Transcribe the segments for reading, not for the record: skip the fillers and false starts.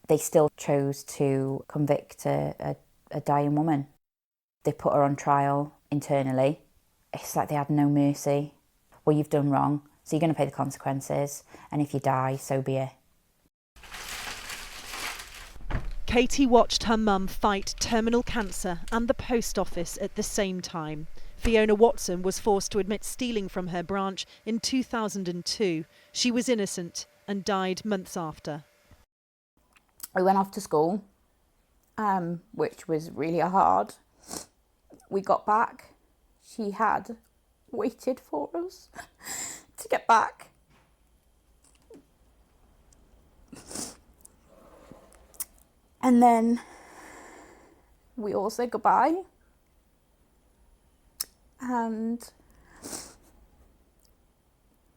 They still chose to convict a dying woman. They put her on trial internally. It's like they had no mercy. Well, you've done wrong, so you're going to pay the consequences, and if you die, so be it. Katie watched her mum fight terminal cancer and the post office at the same time. Fiona Watson was forced to admit stealing from her branch in 2002. She was innocent and died months after. We went off to school, which was really hard. We got back. She had waited for us to get back. And then we all said goodbye. And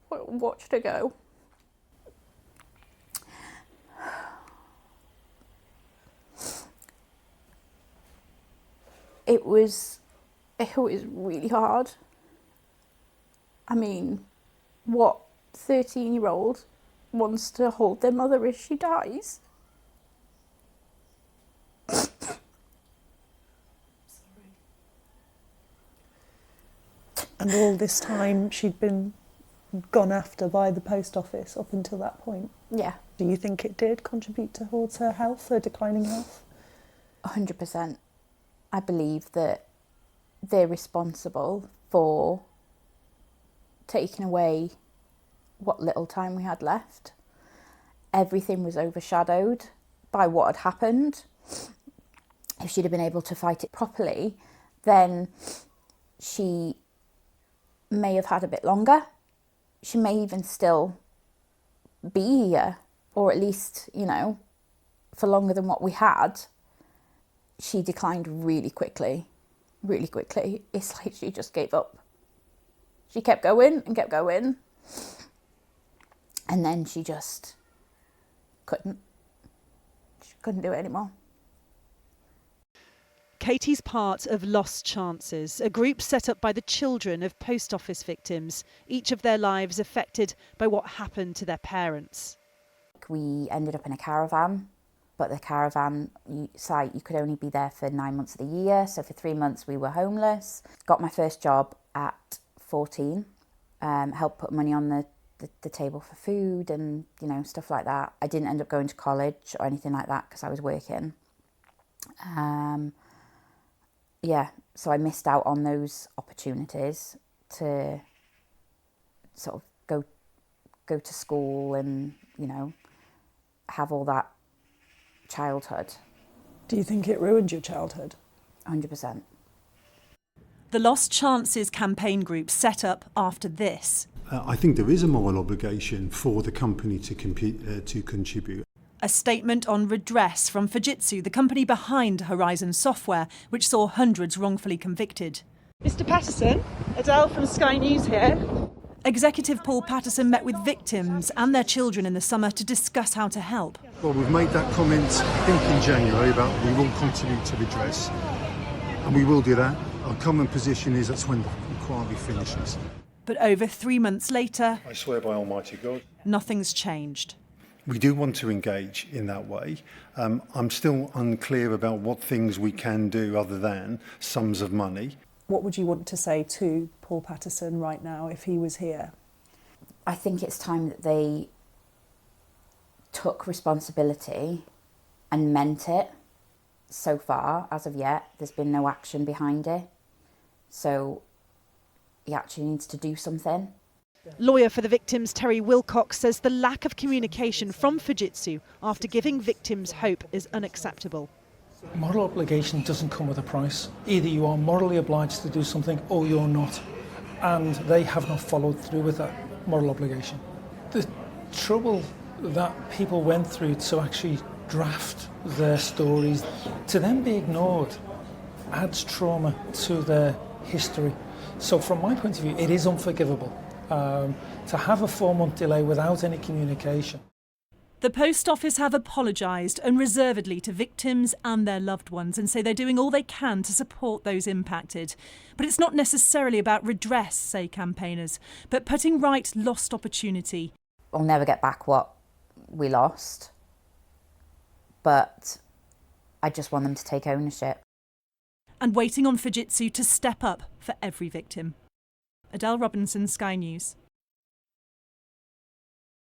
watched her go. It was really hard. I mean, what 13-year-old wants to hold their mother as she dies? And all this time she'd been gone after by the post office up until that point? Yeah. Do you think it did contribute towards her health, her declining health? 100%. I believe that they're responsible for taking away what little time we had left. Everything was overshadowed by what had happened. If she'd have been able to fight it properly, then she may have had a bit longer. She may even still be here, or at least, you know, for longer than what we had. She declined really quickly. It's like she just gave up. She kept going and kept going. And then she just couldn't. She couldn't do it anymore. Katie's part of Lost Chances, a group set up by the children of post office victims, each of their lives affected by what happened to their parents. We ended up in a caravan, but the caravan site, you could only be there for 9 months of the year. So for 3 months we were homeless. Got my first job at 14, helped put money on the table for food and, you know, stuff like that. I didn't end up going to college or anything like that because I was working. So I missed out on those opportunities to sort of go to school and, you know, have all that childhood. Do you think it ruined your childhood? 100%. The Lost Chances campaign group set up after this. I think there is a moral obligation for the company to contribute. A statement on redress from Fujitsu, the company behind Horizon Software, which saw hundreds wrongfully convicted. Mr. Patterson, Adele from Sky News here. Executive Paul Patterson met with victims and their children in the summer to discuss how to help. Well, we've made that comment, I think, in January about we will contribute to redress, and we will do that. Our common position is that's when the inquiry finishes. But over 3 months later, I swear by Almighty God, nothing's changed. we do want to engage in that way. I'm still unclear about what things we can do other than sums of money. What would you want to say to Paul Patterson right now if he was here? I think it's time that they took responsibility and meant it. So far, as of yet, there's been no action behind it. So he actually needs to do something. Lawyer for the victims Terry Wilcox says the lack of communication from Fujitsu after giving victims hope is unacceptable. Moral obligation doesn't come with a price. Either you are morally obliged to do something or you're not. And they have not followed through with that moral obligation. The trouble that people went through to actually draft their stories, to then be ignored, adds trauma to their history. So from my point of view, it is unforgivable to have a 4-month delay without any communication. The Post Office have apologised unreservedly to victims and their loved ones and say they're doing all they can to support those impacted. But it's not necessarily about redress, say campaigners, but putting right lost opportunity. We'll never get back what we lost, but I just want them to take ownership. And waiting on Fujitsu to step up for every victim. Adele Robinson, Sky News.